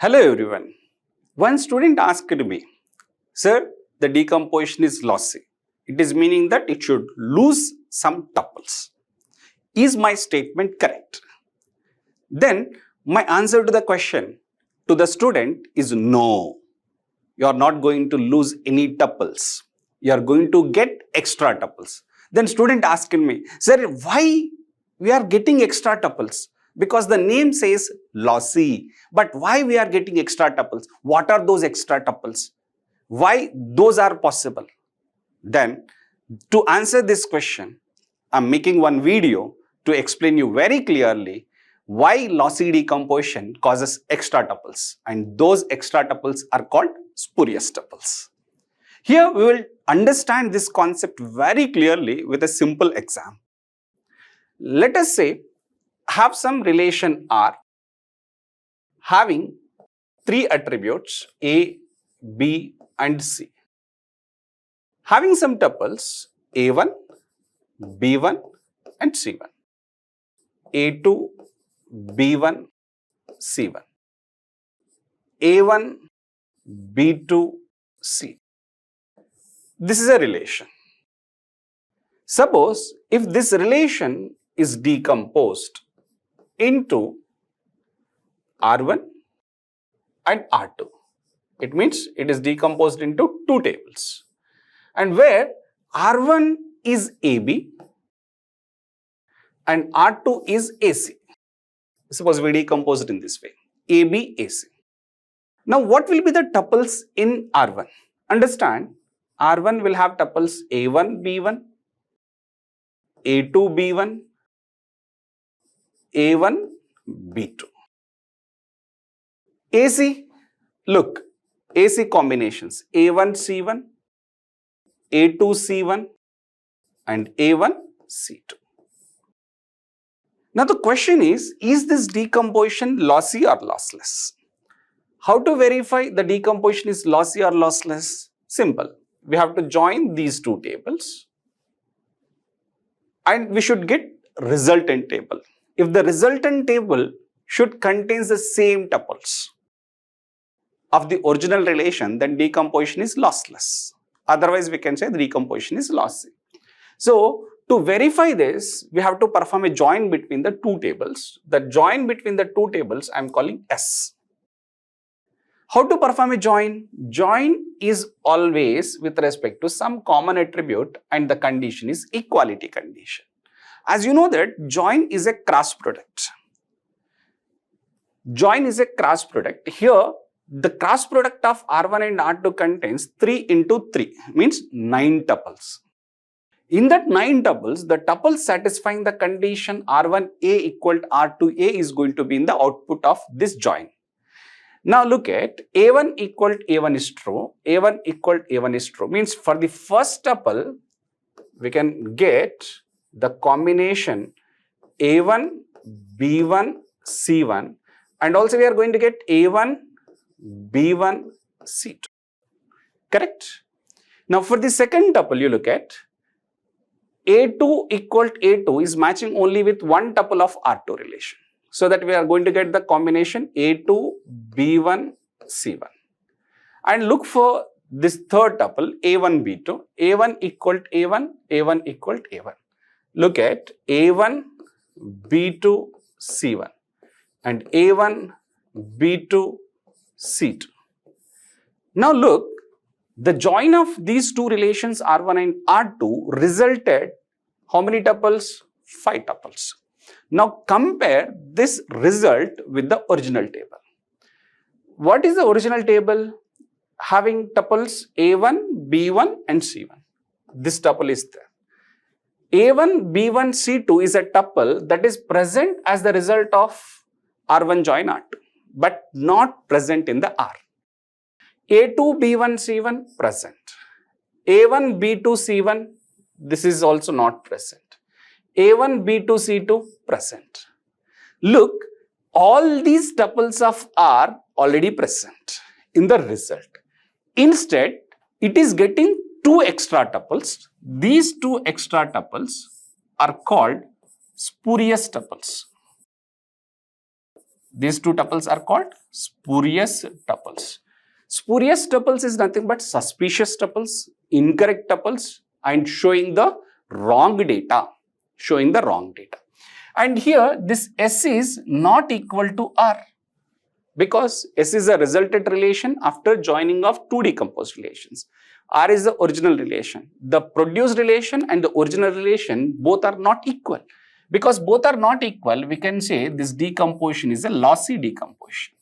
Hello everyone. One student asked me, Sir, the decomposition is lossy. It is meaning that it should lose some tuples. Is my statement correct? Then my answer to the question to the student is no. You are not going to lose any tuples. You are going to get extra tuples. Then student asked me, Sir, why we are getting extra tuples? Because the name says lossy. But why we are getting extra tuples? What are those extra tuples? Why those are possible? Then to answer this question, I am making one video to explain you very clearly why lossy decomposition causes extra tuples, and those extra tuples are called spurious tuples. Here we will understand this concept very clearly with a simple example. Let us say have some relation R having three attributes A, B and C. Having some tuples A1, B1 and C1. A2, B1, C1. A1, B2, C. This is a relation. Suppose if this relation is decomposed into R1 and R2. It means it is decomposed into two tables. And where R1 is AB and R2 is AC. Suppose we decompose it in this way, AB, AC. Now what will be the tuples in R1? Understand, R1 will have tuples A1, B1, A2, B1, A1, B2. AC, look, AC combinations A1, C1, A2, C1 and A1, C2. Now the question is this decomposition lossy or lossless? How to verify the decomposition is lossy or lossless? Simple. We have to join these two tables and we should get resultant table. If the resultant table should contain the same tuples of the original relation, then decomposition is lossless. Otherwise, we can say the decomposition is lossy. So, to verify this, we have to perform a join between the two tables. The join between the two tables I am calling S. How to perform a join? Join is always with respect to some common attribute and the condition is equality condition. As you know that join is a cross product. Join is a cross product. Here, the cross product of R1 and R2 contains 3 into 3, means 9 tuples. In that 9 tuples, the tuples satisfying the condition R1A equal to R2A is going to be in the output of this join. Now look at A1 equal to A1 is true, A1 equal to A1 is true, means for the first tuple, we can get the combination A1, B1, C1 and also we are going to get A1, B1, C2. Correct? Now for the second tuple you look at A2 equal to A2 is matching only with one tuple of R2 relation. So that we are going to get the combination A2, B1, C1. And look for this third tuple A1, B2, A1 equal to A1, A1 equal to A1. Look at A1, B2, C1 and A1, B2, C2. Now look, the join of these two relations R1 and R2 resulted how many tuples? 5 tuples. Now compare this result with the original table. What is the original table? Having tuples A1, B1 and C1. This tuple is there. A1, B1, C2 is a tuple that is present as the result of R1 join R2, but not present in the R. A2, B1, C1 present. A1, B2, C1, this is also not present. A1, B2, C2 present. Look, all these tuples of R already present in the result. Instead, it is getting 2 extra tuples. These 2 extra tuples are called spurious tuples. These two tuples are called spurious tuples. Spurious tuples is nothing but suspicious tuples, incorrect tuples, and showing the wrong data. And here this S is not equal to R, because S is a resultant relation after joining of two decomposed relations. R is the original relation. The produced relation and the original relation both are not equal. Because both are not equal, we can say this decomposition is a lossy decomposition.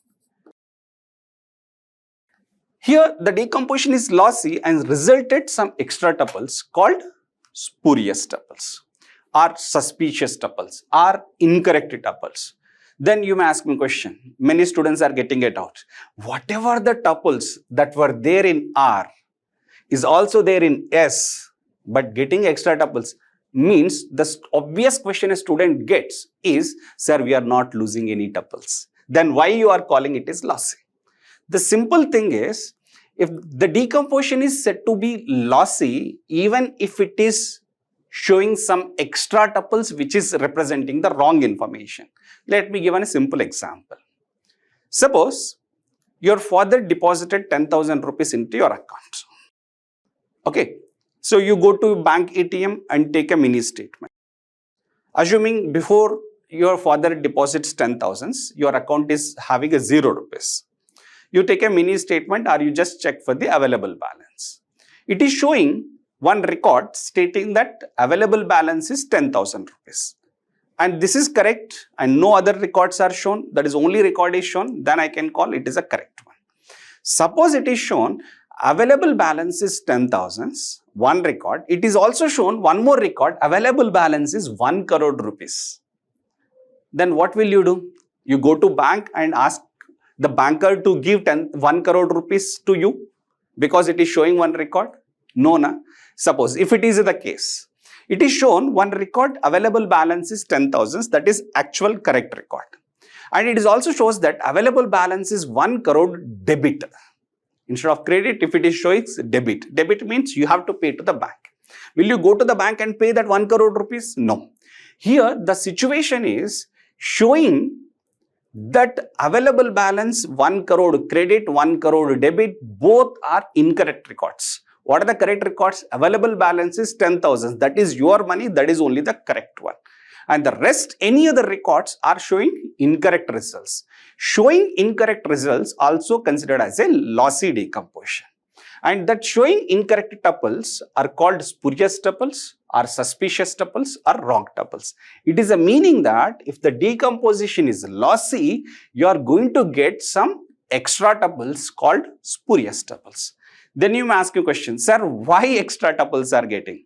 Here the decomposition is lossy and resulted some extra tuples called spurious tuples, or suspicious tuples, or incorrect tuples. Then you may ask me a question. Many students are getting it out. Whatever the tuples that were there in R is also there in S, but getting extra tuples means the obvious question a student gets is, sir, we are not losing any tuples. Then why you are calling it is lossy? The simple thing is, if the decomposition is said to be lossy, even if it is showing some extra tuples which is representing the wrong information. Let me give a simple example. Suppose your father deposited 10,000 rupees into your account. Okay, so you go to bank ATM and take a mini statement. Assuming before your father deposits 10,000, your account is having a 0 rupees. You take a mini statement or you just check for the available balance. It is showing one record stating that available balance is 10,000 rupees. And this is correct and no other records are shown, that is only record is shown, then I can call it is a correct one. Suppose it is shown available balance is 10,000, one record. It is also shown one more record, available balance is 1 crore rupees. Then what will you do? You go to bank and ask the banker to give 1 crore rupees to you because it is showing one record? No, na. Suppose if it is the case, it is shown one record available balance is 10,000, that is actual correct record. And it is also shows that available balance is 1 crore debit. Instead of credit, if it is showing debit. Debit means you have to pay to the bank. Will you go to the bank and pay that 1 crore rupees? No. Here the situation is showing that available balance 1 crore credit, 1 crore debit, both are incorrect records. What are the correct records? Available balance is 10,000. That is your money. That is only the correct one. And the rest, any other records are showing incorrect results. Showing incorrect results also considered as a lossy decomposition. And that showing incorrect tuples are called spurious tuples, or suspicious tuples, or wrong tuples. It is a meaning that if the decomposition is lossy, you are going to get some extra tuples called spurious tuples. Then you may ask a question, sir, why extra tuples are getting?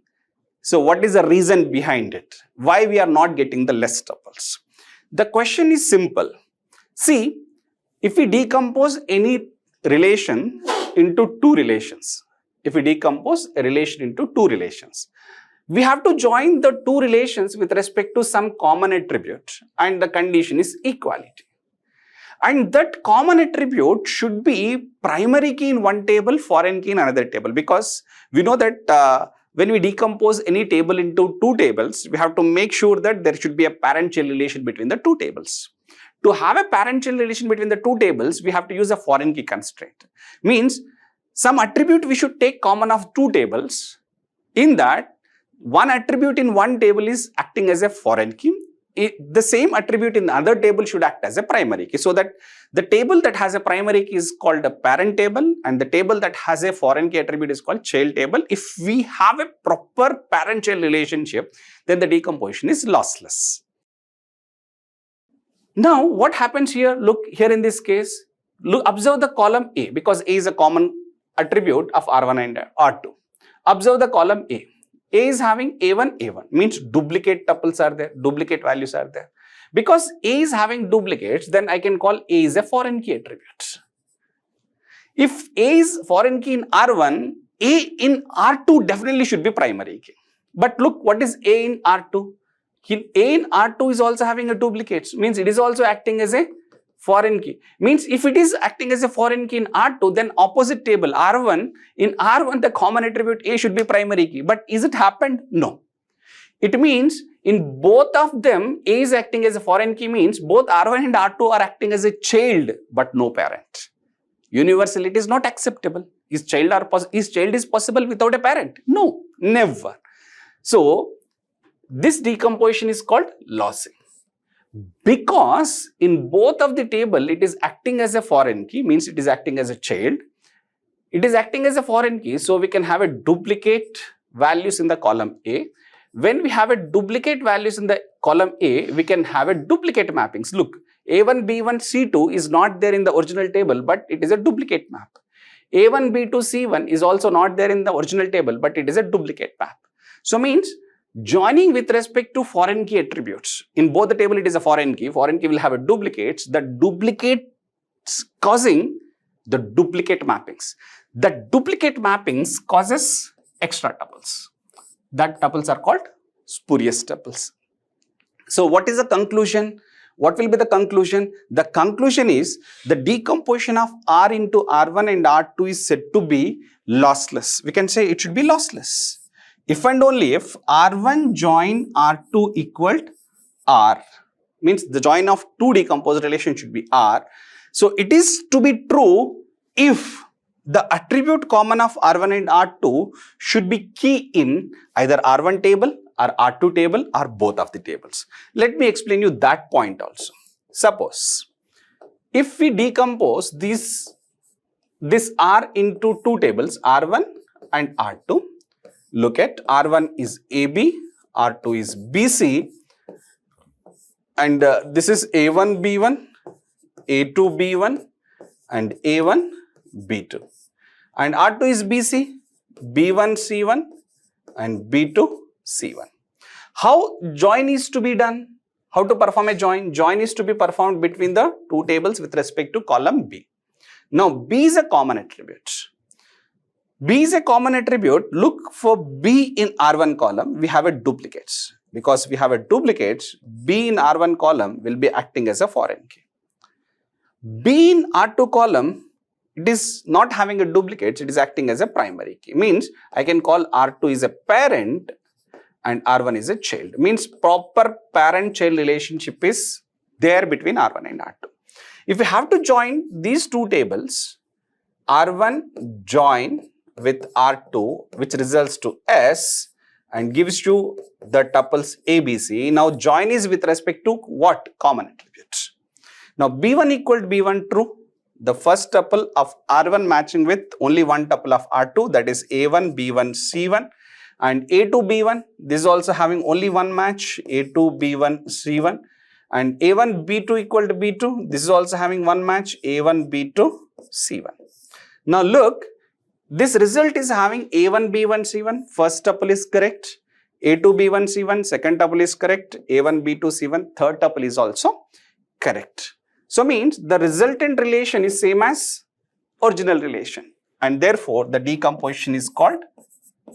So what is the reason behind it? Why we are not getting the less tuples? The question is simple. See, if we decompose any relation into two relations, we have to join the two relations with respect to some common attribute, and the condition is equality. And that common attribute should be primary key in one table, foreign key in another table, because we know that when we decompose any table into two tables, we have to make sure that there should be a parent-child relation between the two tables. To have a parent-child relation between the two tables, we have to use a foreign key constraint. Means some attribute we should take common of two tables. In that, one attribute in one table is acting as a foreign key. The same attribute in the other table should act as a primary key, so that the table that has a primary key is called a parent table and the table that has a foreign key attribute is called child table. If we have a proper parent-child relationship, then the decomposition is lossless. Now what happens here? Look here in this case, observe the column A, because A is a common attribute of R1 and R2. Observe the column A. A is having A1, A1, means duplicate tuples are there, duplicate values are there. Because A is having duplicates, then I can call A is a foreign key attribute. If A is foreign key in R1, A in R2 definitely should be primary key. But look, what is A in R2? A in R2 is also having a duplicate, means it is also acting as a foreign key. Means if it is acting as a foreign key in R2, then opposite table R1, in R1 the common attribute A should be primary key. But is it happened? No. It means In both of them, A is acting as a foreign key means both R1 and R2 are acting as a child but no parent. Universally, it is not acceptable. Is child is possible without a parent? No, never. So, this decomposition is called lossy. Because in both of the table, it is acting as a foreign key, means it is acting as a child. It is acting as a foreign key, so we can have a duplicate values in the column A. When we have a duplicate values in the column A, we can have a duplicate mappings. Look, A1, B1, C2 is not there in the original table, but it is a duplicate map. A1, B2, C1 is also not there in the original table, but it is a duplicate map. So means joining with respect to foreign key attributes. In both the table, it is a foreign key. Foreign key will have a duplicates. The duplicates causing the duplicate mappings. The duplicate mappings causes extra tuples. That tuples are called spurious tuples. So what is the conclusion? What will be the conclusion? The conclusion is the decomposition of R into R1 and R2 is said to be lossless. We can say it should be lossless. If and only if R1 join R2 equaled R, means the join of two decomposed relations should be R. So it is to be true if the attribute common of R1 and R2 should be key in either R1 table or R2 table or both of the tables. Let me explain you that point also. Suppose if we decompose this R into two tables, R1 and R2, look at R1 is AB, R2 is BC, and this is A1 B1, A2 B1 and A1 B2, and R2 is BC, B1 C1 and B2 C1. How join is to be done? How to perform a join? Join is to be performed between the two tables with respect to column B. Now B is a common attribute. B is a common attribute. Look for B in R1 column. We have a duplicates. Because we have a duplicates, B in R1 column will be acting as a foreign key. B in R2 column, it is not having a duplicates, it is acting as a primary key. Means I can call R2 is a parent and R1 is a child. Means proper parent-child relationship is there between R1 and R2. If we have to join these two tables, R1 join with R2, which results to S and gives you the tuples ABC. Now join is with respect to what? Common attributes. Now B1 equal to B1 true. The first tuple of R1 matching with only one tuple of R2, that is A1 B1 C1, and A2 B1, this is also having only one match, A2 B1 C1, and A1 B2 equal to B2, this is also having one match, A1 B2 C1. Now look, this result is having A1 B1 C1, first tuple is correct, A2 B1 C1, second tuple is correct, A1 B2 C1, third tuple is also correct. So means the resultant relation is same as original relation, and therefore the decomposition is called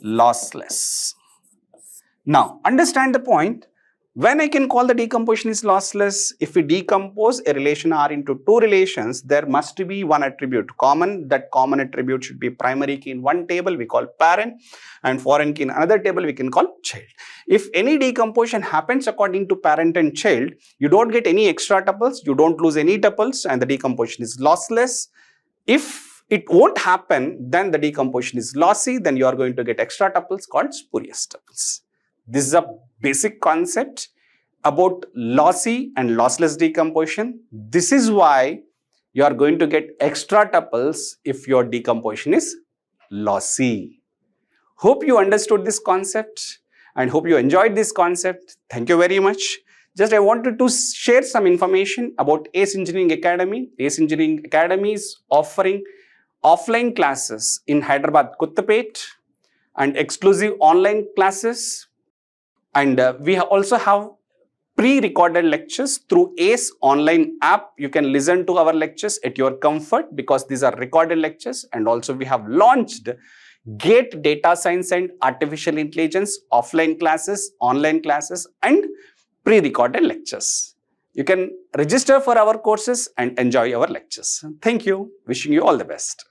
lossless. Now understand the point. When I can call the decomposition is lossless, if we decompose a relation R into two relations, there must be one attribute common. That common attribute should be primary key in one table, we call parent, and foreign key in another table, we can call child. If any decomposition happens according to parent and child, you don't get any extra tuples, you don't lose any tuples, and the decomposition is lossless. If it won't happen, then the decomposition is lossy, then you are going to get extra tuples called spurious tuples. This is a basic concept about lossy and lossless decomposition. This is why you are going to get extra tuples if your decomposition is lossy. Hope you understood this concept and hope you enjoyed this concept. Thank you very much. Just I wanted to share some information about ACE Engineering Academy. ACE Engineering Academy is offering offline classes in Hyderabad, Kottapet, and exclusive online classes. And we also have pre-recorded lectures through ACE online app. You can listen to our lectures at your comfort because these are recorded lectures. And also we have launched GATE Data Science and Artificial Intelligence offline classes, online classes, and pre-recorded lectures. You can register for our courses and enjoy our lectures. Thank you. Wishing you all the best.